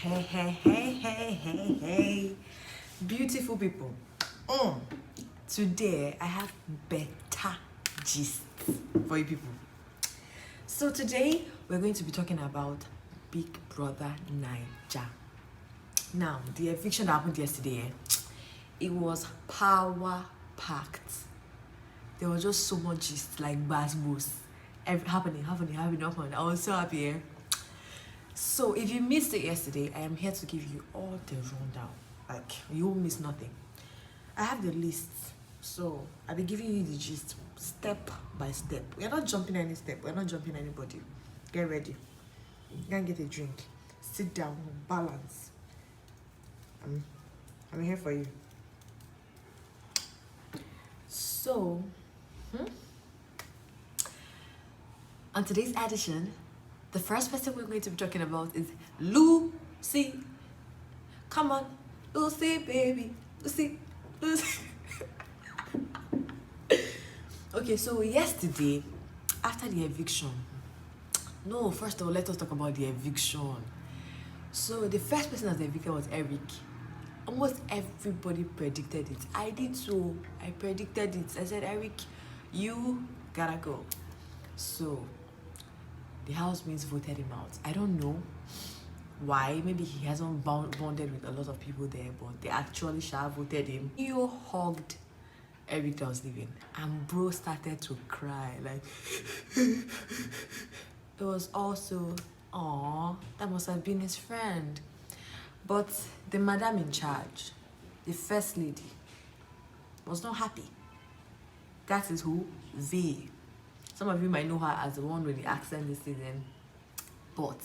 Hey, beautiful people. Today I have better gist for you people. So today we're going to be talking about Big Brother Naija. Now, the eviction that happened yesterday, it was power packed. There was just so much gist, like basbos, happening. I was so happy. So if you missed it yesterday, I am here to give you all the rundown. Like, you will miss nothing. I have the list, so I'll be giving you the gist step by step. We're not jumping any step. We're not jumping anybody. Get ready. Go and get a drink. Sit down. Balance. I'm here for you. So, on today's edition, the first person we're going to be talking about is Lucy. Come on, Lucy, baby. Lucy. Okay, so yesterday, after the eviction, no, first of all, let us talk about the eviction. So the first person that was evicted was Eric. Almost everybody predicted it. I did too. I predicted it. I said, Eric, you gotta go. So the housemates voted him out. I don't know why. Maybe he hasn't bonded with a lot of people there, but they actually voted him. You hugged Eric that was leaving, and bro started to cry. Like, it was also, that must have been his friend. But the madam in charge, the first lady, was not happy. That is who? V. Some of you might know her as the one with the accent this season. But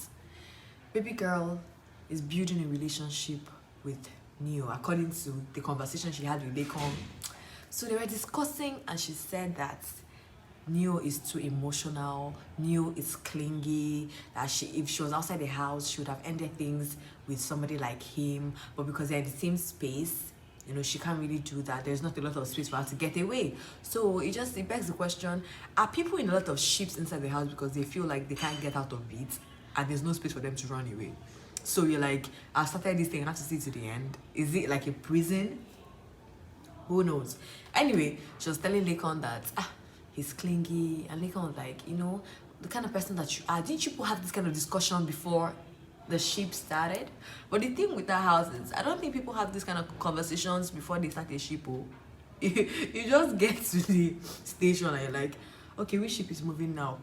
baby girl is building a relationship with Neo, according to the conversation she had with Lekon. So they were discussing, and she said that Neo is too emotional, Neo is clingy, that if she was outside the house, she would have ended things with somebody like him, but because they're in the same space, you know, she can't really do that. There's not a lot of space for her to get away. So it begs the question, are people in a lot of ships inside the house because they feel like they can't get out of it and there's no space for them to run away? So you're like, I started this thing, I have to see to the end. Is it like a prison? Who knows? Anyway, she was telling Lekon that he's clingy, and Lekon was like, you know, the kind of person that you are. Didn't you have this kind of discussion before the ship started? But the thing with that house is, I don't think people have this kind of conversations before they start a ship. You just get to the station and you're like, okay, which ship is moving now?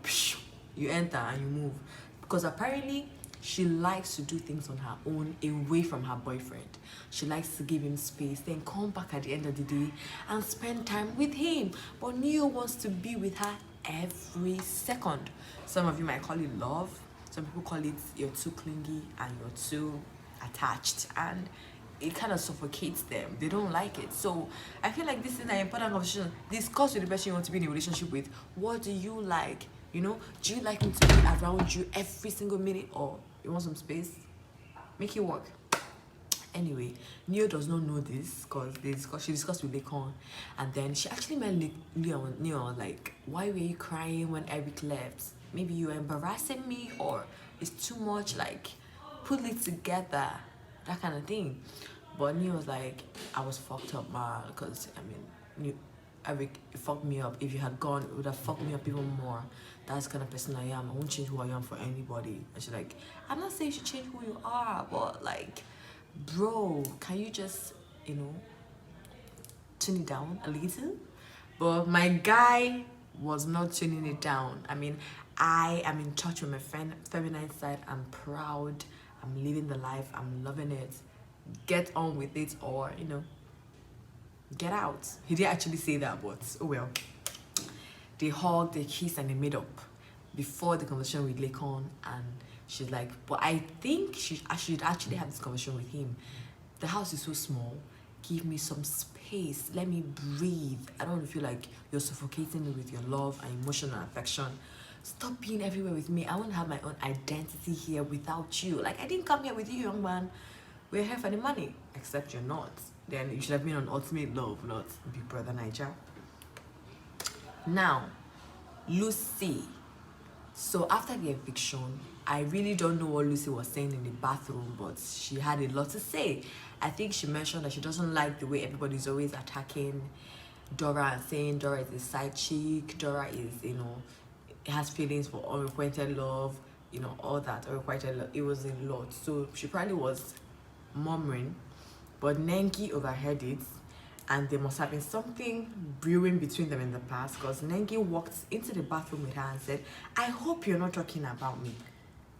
You enter and you move. Because apparently she likes to do things on her own, away from her boyfriend. She likes to give him space, then come back at the end of the day and spend time with him. But Neo wants to be with her every second. Some of you might call it love. Some people call it you're too clingy and you're too attached. And it kind of suffocates them. They don't like it. So I feel like this is an important conversation. Discuss with the person you want to be in a relationship with. What do you like? You know, do you like him to be around you every single minute, or you want some space? Make it work. Anyway, Neo does not know this because she discussed with Lekon, and then she actually met Neo like, why were you crying when Eric left? Maybe you were embarrassing me, or it's too much, like, put it together, that kind of thing. But Neo was like, I was fucked up, man, because I mean, Eric, it fucked me up. If you had gone, it would have fucked me up even more. That's the kind of person I am. I won't change who I am for anybody. And she's like, I'm not saying you should change who you are, but like, bro, can you just, you know, tune it down a little? But my guy was not tuning it down. I mean, I am in touch with my feminine side. I'm proud. I'm living the life. I'm loving it. Get on with it, or, you know, get out. He didn't actually say that, but oh well. They hugged, they kissed, and they made up before the conversation with Lekon. And she's like, but I think I should actually have this conversation with him. The house is so small. Give me some space. Let me breathe. I don't want to feel like you're suffocating me with your love and emotion and affection. Stop being everywhere with me. I want to have my own identity here without you. Like, I didn't come here with you, young man. We're here for the money. Except you're not. Then you should have been on Ultimate Love, not Big Brother Naija. Now, Lucy. So after the eviction, I really don't know what Lucy was saying in the bathroom, but she had a lot to say. I think she mentioned that she doesn't like the way everybody's always attacking Dora and saying Dora is a side chick, Dora is, has feelings for unrequited love, all that unrequited love. It was a lot. So she probably was murmuring, but Nengi overheard it, and there must have been something brewing between them in the past, because Nengi walked into the bathroom with her and said, I hope you're not talking about me.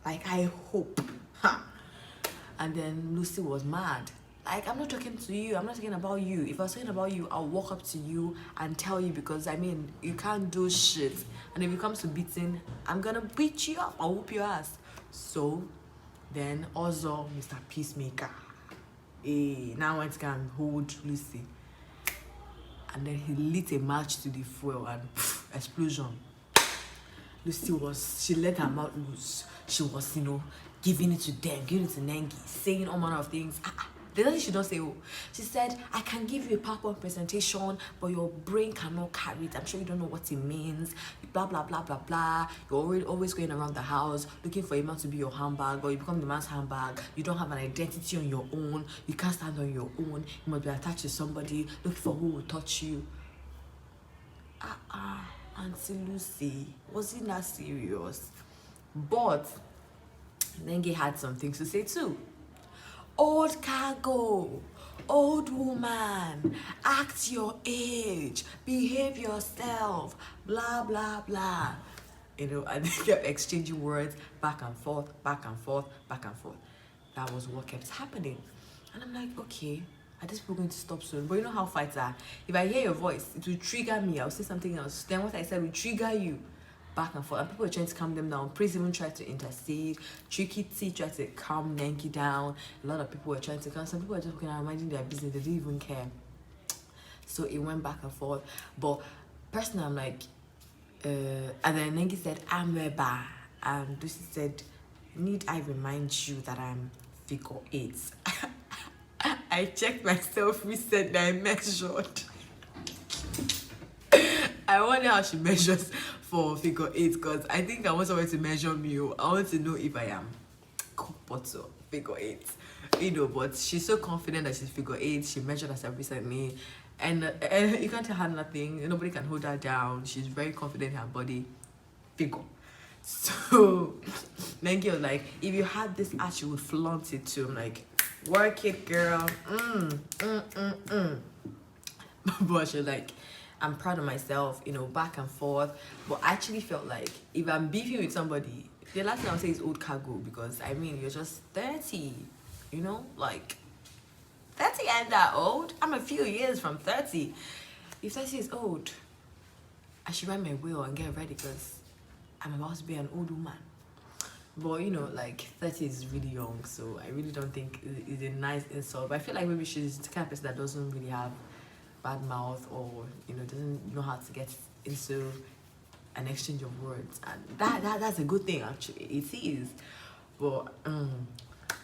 Like, I hope. Ha. And then Lucy was mad. Like, I'm not talking to you. I'm not talking about you. If I was talking about you, I'll walk up to you and tell you, because, you can't do shit. And if it comes to beating, I'm going to beat you up. I'll whoop your ass. So, then also Mr. Peacemaker, now went to go and hold Lucy. And then he lit a match to the fuel and explosion. Lucy she let her mouth loose. She was, giving it to them, giving it to Nengi, saying all manner of things. There's nothing she don't say. She said, I can give you a PowerPoint presentation, but your brain cannot carry it. I'm sure you don't know what it means. Blah, blah, blah, blah, blah. You're always going around the house looking for a man to be your handbag, or you become the man's handbag. You don't have an identity on your own. You can't stand on your own. You must be attached to somebody, looking for who will touch you. Auntie Lucy, was it not serious? But Nengi had some things to say too. Old cargo, old woman, act your age, behave yourself, blah, blah, blah. And they kept exchanging words back and forth, back and forth, back and forth. That was what kept happening. And I'm like, okay, are these people going to stop soon? But you know how fights are. If I hear your voice, it will trigger me. I'll say something else. Then what I said will trigger you. Back and forth, and people were trying to calm them down. Prince even tried to intercede. Tricky T tried to calm Nengi down. A lot of people were trying to calm. Some people were just looking at minding their business. They didn't even care. So it went back and forth. But personally, I'm like, and then Nengi said, I'm Reba. And Lucy said, need I remind you that I'm figure 8? I checked myself recently. I measured. I wonder how she measures for figure 8, because I think I want someone to measure me. I want to know if I am bottle figure 8, but she's so confident that she's figure 8. She measured herself recently, and you can't tell her nothing. Nobody can hold her down. She's very confident in her body. Figure. So Nengi was like, if you had this ass, you would flaunt it too. I'm like, work it, girl. But she's like, I'm proud of myself, back and forth. But I actually felt like if I'm beefing with somebody, the last thing I'll say is old cargo, because you're just 30, like 30 ain't that old. I'm a few years from 30. If 30 is old, I should write my will and get ready, because I'm about to be an old woman. But 30 is really young, so I really don't think it's a nice insult. But I feel like maybe she's the kind of person that doesn't really have bad mouth, or doesn't know how to get into an exchange of words, and that's a good thing. Actually, it is. But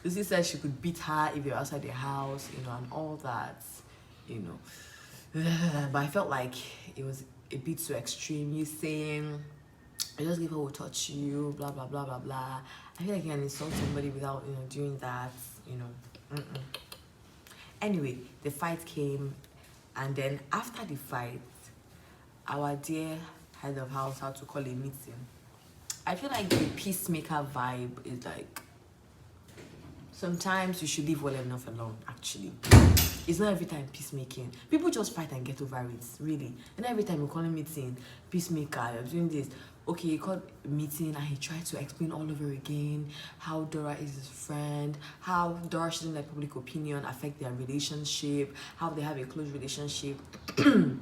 Lucy said she could beat her if you're outside the house, and all that, but I felt like it was a bit too extreme. You saying, I just give her will touch you, blah blah blah blah blah. I feel like you can insult somebody without doing that. Anyway, the fight came. And then after the fight, our dear head of house had to call a meeting. I feel like the peacemaker vibe is like, sometimes you should leave well enough alone, actually. It's not every time peacemaking. People just fight and get over it, really. And every time you call a meeting, peacemaker, you're doing this. Okay, he called a meeting and he tried to explain all over again how Dora is his friend, how Dora shouldn't let public opinion affect their relationship, how they have a close relationship, and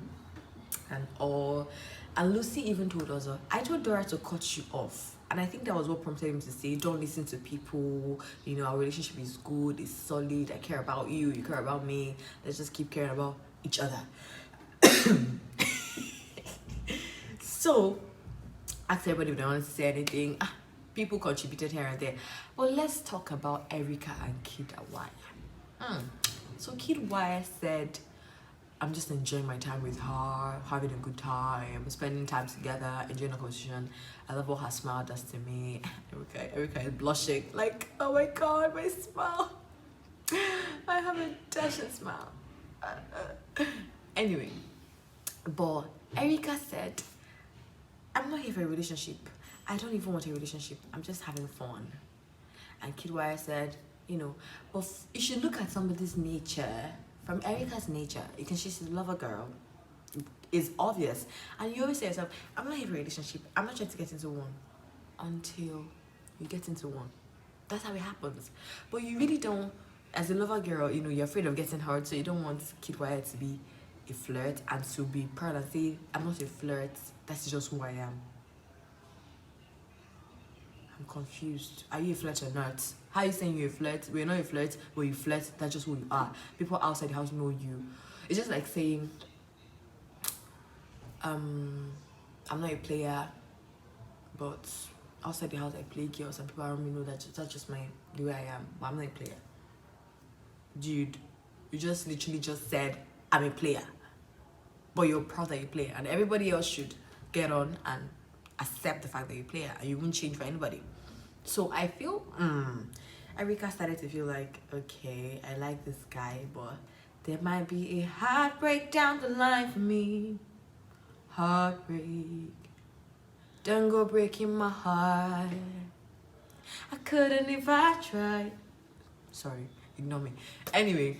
all. And Lucy even told us, I told Dora to cut you off. And I think that was what prompted him to say, don't listen to people, our relationship is good, it's solid, I care about you, you care about me, let's just keep caring about each other. So, asked everybody if they wanted to say anything. People contributed here and there. But let's talk about Erica and kiddwaya. So kiddwaya said I'm just enjoying my time with her, having a good time, spending time together, enjoying the conversation. I love what her smile does to me. Erica is blushing. Like, oh my god, my smile. I have a dashing smile. Anyway, but Erica said, I'm not here for a relationship. I don't even want a relationship. I'm just having fun. And Kidwaya said, you know, but you should look at somebody's nature. From Erica's nature, you can see she's a lover girl. It's obvious. And you always say to yourself, I'm not here for a relationship. I'm not trying to get into one. Until you get into one. That's how it happens. But you really don't, as a lover girl, you know, you're afraid of getting hurt, so you don't want Kidwaya to be a flirt and to be proud and say, I'm not a flirt, that's just who I am. I'm confused. Are you a flirt or not? How are you saying you're a flirt? We're not a flirt, but you flirt, that's just who you are. People outside the house know you. It's just like saying, I'm not a player, but outside the house I play girls and people around me know that that's just the way I am, but I'm not a player. Dude, you just literally just said, I'm a player. But you're proud that you play, and everybody else should get on and accept the fact that you play, and you won't change for anybody. So I feel Erica started to feel like, okay, I like this guy, but there might be a heartbreak down the line for me. Heartbreak, don't go breaking my heart. I couldn't if I tried. Sorry, ignore me. Anyway,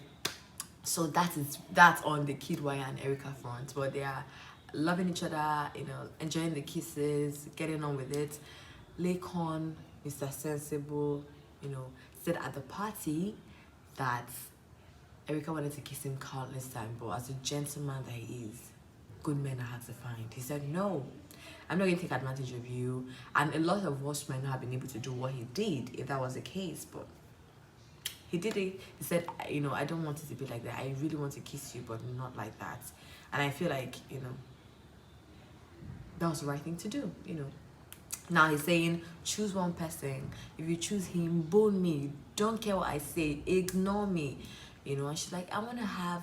so that's on the Kidwaya and Erica front, but they are loving each other, you know, enjoying the kisses, getting on with it. Lakon, Mr. Sensible, you know, said at the party that Erica wanted to kiss him countless times, but as a gentleman that he is, good men are hard to find. He said, no, I'm not going to take advantage of you. And a lot of us might not have been able to do what he did if that was the case, but he did it. He said, you know, I don't want it to be like that. I really want to kiss you, but not like that. And I feel like, you know, that was the right thing to do, you know. Now he's saying, choose one person. If you choose him, bone me. Don't care what I say. Ignore me. You know, and she's like, I want to have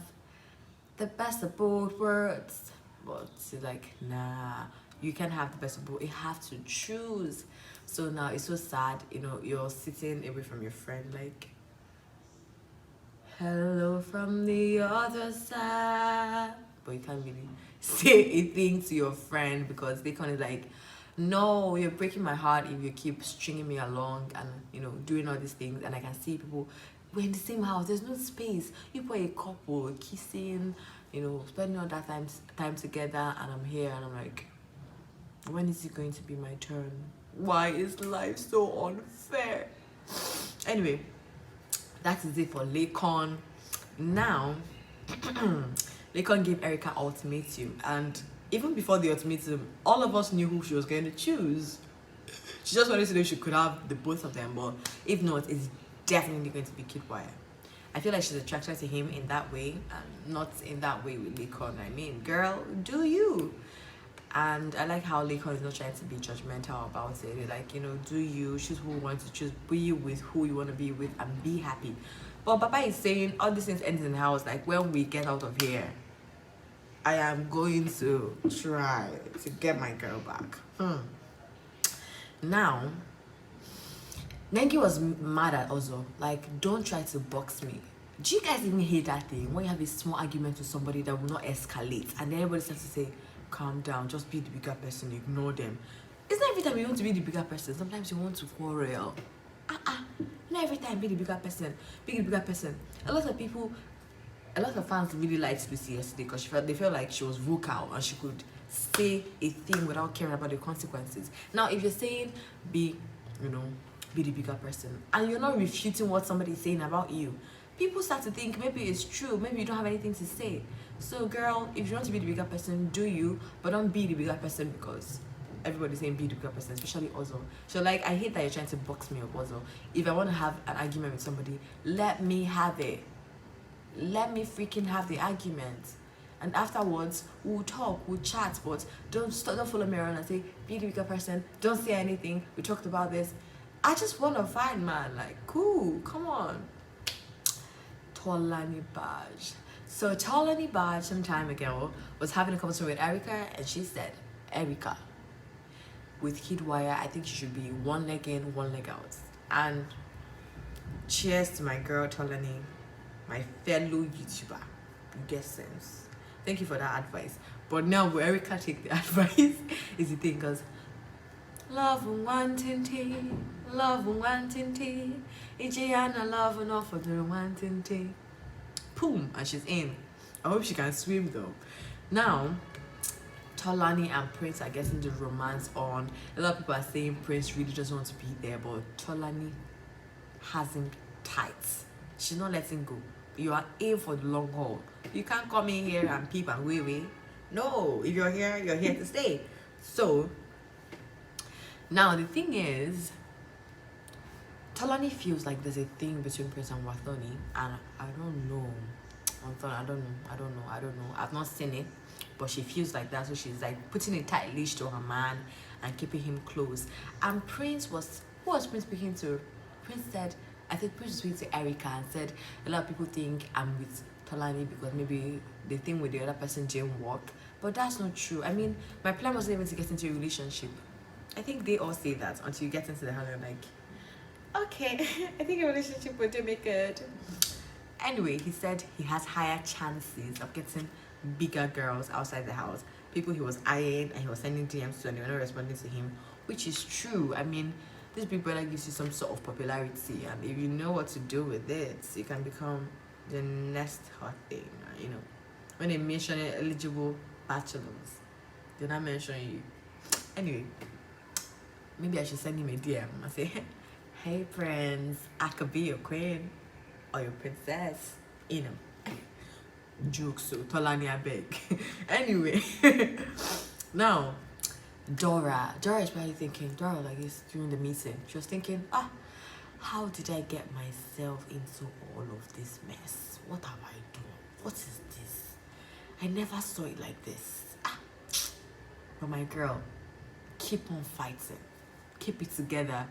the best of both worlds. But she's like, nah, you can't have the best of both. You have to choose. So now it's so sad, you know, you're sitting away from your friend, like, hello from the other side. But you can't really say a thing to your friend because they kind of like, no, you're breaking my heart if you keep stringing me along and, you know, doing all these things. And I can see people, we're in the same house, there's no space. You are a couple, kissing, you know, spending all that time together, and I'm here and I'm like, when is it going to be my turn? Why is life so unfair? Anyway, that is it for Lakon. Now, Lakon gave Erica ultimatum, and even before the ultimatum, all of us knew who she was going to choose. She just wanted to know if she could have the both of them, but if not, it's definitely going to be Kidwaya. I feel like she's attracted to him in that way, and not in that way with Lakon. I mean, girl, do you? And I like how Lakon is not trying to be judgmental about it. Like, you know, do you, choose who you want to choose, be with who you want to be with, and be happy. But Papa is saying all these things ends in the house. Like, when we get out of here, I am going to try to get my girl back. Now, Nengi was mad at Ozo. Like, don't try to box me. Do you guys even hate that thing when you have a small argument with somebody that will not escalate, and then everybody starts to say, calm down, just be the bigger person, ignore them? It's not every time you want to be the bigger person. Sometimes you want to quarrel. Not every time be the bigger person. Be the bigger person. A lot of fans really liked Lucy yesterday because they felt like she was vocal and she could say a thing without caring about the consequences. Now, if you're saying be the bigger person, and you're not refuting what somebody's saying about you, people start to think maybe it's true, maybe you don't have anything to say. So girl, if you want to be the bigger person, do you, but don't be the bigger person because everybody's saying be the bigger person, especially Ozo. So like, I hate that you're trying to box me up, Ozo. If I want to have an argument with somebody, let me have it. Let me freaking have the argument. And afterwards, we'll talk, we'll chat, but don't follow me around and say, be the bigger person, don't say anything, we talked about this. I just want to fight, man. Like, cool, come on. Tolani Baj. So Tolani Baj some time ago was having a conversation with Erica, and she said, Erica, with kiddwaya, I think you should be one leg in, one leg out. And cheers to my girl Tolani, my fellow YouTuber. You get sense. Thank you for that advice. But now will Erica take the advice is the thing, because love and wanting tea, love and wanting tea, Ijiana love and offer the wanting tea. Boom, and she's in. I hope she can swim though. Now Tolani and Prince are getting the romance on. A lot of people are saying Prince really doesn't want to be there, but Tolani has him tight. She's not letting go. You are in for the long haul. You can't come in here and peep and wee. No, if you're here to stay. So now the thing is, Tolani feels like there's a thing between Prince and Wathoni, and I don't know. I don't know. I've not seen it, but she feels like that, so she's like putting a tight leash to her man and keeping him close. And Prince was, who was Prince speaking to? Prince said, I think Prince was speaking to Erica and said, a lot of people think I'm with Tolani because maybe the thing with the other person didn't work, but that's not true. I mean, my plan wasn't even to get into a relationship. I think they all say that until you get into the house and like, okay, I think a relationship would do me good. Anyway, he said he has higher chances of getting bigger girls outside the house. People he was eyeing and he was sending DMs to and they were not responding to him, which is true. I mean, this Big Brother gives you some sort of popularity, and if you know what to do with it, you can become the next hot thing, you know. When they mention eligible bachelors, they're not mentioning you. Anyway, maybe I should send him a DM and say, hey Prince, I could be your queen or your princess, you know. Joke, so Tolani, I beg. Anyway, now Dora is probably thinking, Dora, like this during the meeting, she was thinking, how did I get myself into all of this mess? What have I done? What is this? I never saw it like this. But my girl, keep on fighting, keep it together.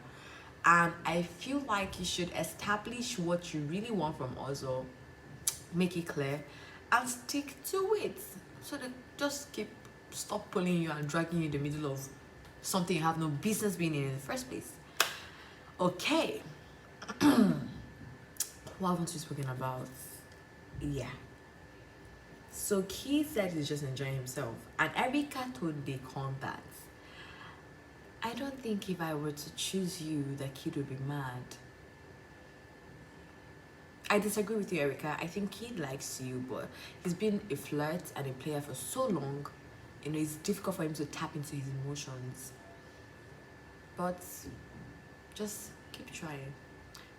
And I feel like you should establish what you really want from Ozo, make it clear, and stick to it. So that just stop pulling you and dragging you in the middle of something you have no business being in the first place. Okay. What haven't we spoken about? Yeah. So Keith said he's just enjoying himself, and Erica told the combat, I don't think if I were to choose you, that Kid would be mad. I disagree with you, Erica. I think Kid likes you, but he's been a flirt and a player for so long, you know, it's difficult for him to tap into his emotions. But just keep trying.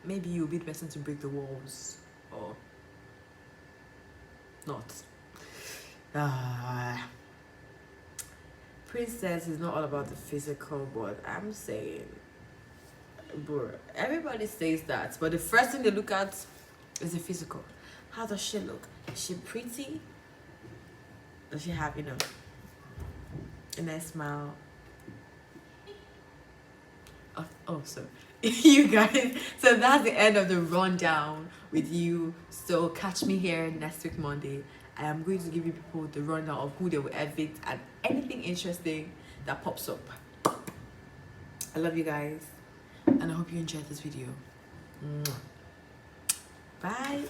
Maybe you'll be the person to break the walls, or not. Prince says it's not all about the physical, but I'm saying, bro, everybody says that, but the first thing they look at is the physical. How does she look? Is she pretty? Does she have, you know, a nice smile? So you guys, so that's the end of the rundown with you. So catch me here next week Monday. I am going to give you people the rundown of who they will evict and anything interesting that pops up. I love you guys, and I hope you enjoyed this video. Bye.